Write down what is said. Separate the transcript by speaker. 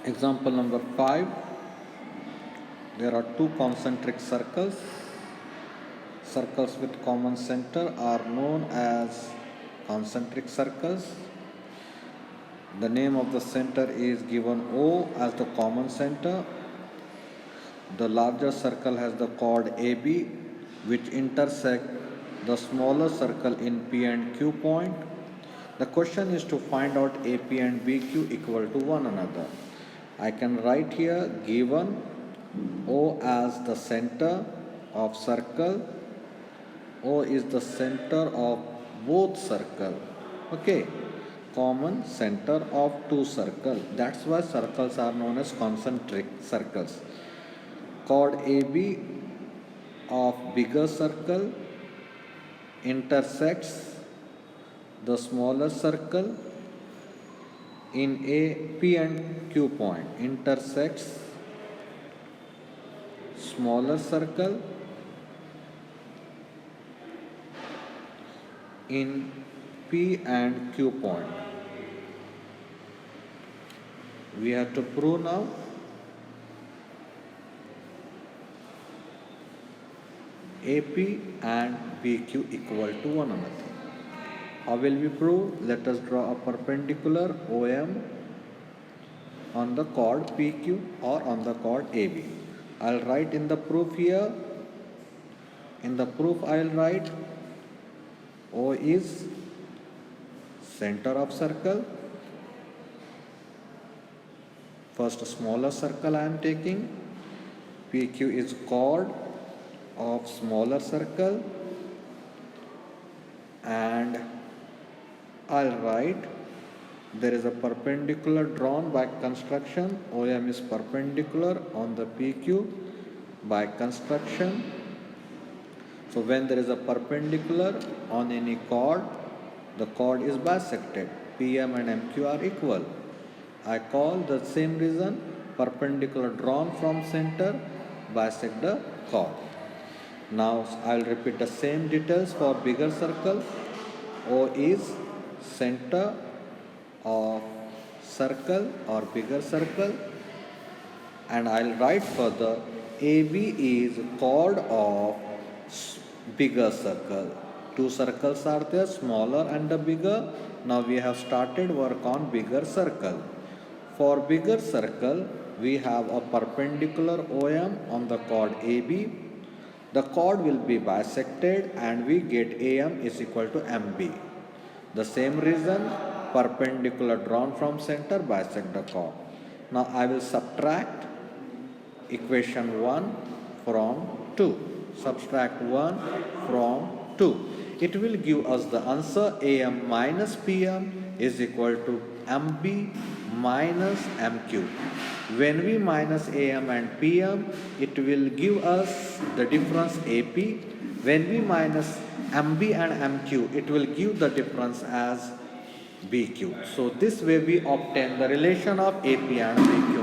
Speaker 1: Example number 5. There are two concentric circles. Circles with common center are known as concentric circles. The name of the center is given O as the common center. The larger circle has the chord AB, which intersect the smaller circle in P and Q point. The question is to find out AP and BQ equal to one another. I can write here given O as the center of circle. O is the center of both circle. Okay, common center of two circle. That's why circles are known as concentric circles. Chord AB of bigger circle intersects the smaller circle in a P and Q point. Intersects smaller circle in P and Q point. We have to prove now AP and BQ equal to one another. How will we prove? Let us draw a perpendicular OM on the chord PQ or on the chord AB. I'll write in the proof here. In the proof I'll write O is center of circle. First smaller circle I am taking. PQ is chord of smaller circle, and I'll write there is a perpendicular drawn by construction. OM is perpendicular on the PQ by construction. So when there is a perpendicular on any chord, the chord is bisected. PM and MQ are equal. I call the same reason perpendicular drawn from center bisect the chord. Now I will repeat the same details for bigger circle. O is center of circle or bigger circle, and I will write further AB is chord of bigger circle. Two circles are there, smaller and the bigger. Now we have started work on bigger circle. For bigger circle, we have a perpendicular OM on the chord AB. The chord will be bisected and we get AM is equal to MB. The same reason perpendicular drawn from center bisect the chord. Now I will subtract equation 1 from 2. Subtract 1 from 2. It will give us the answer AM minus PM is equal to MB minus MQ. When we minus AM and PM, it will give us the difference AP. When we minus MB and MQ, it will give the difference as BQ. So this way we obtain the relation of AP and BQ.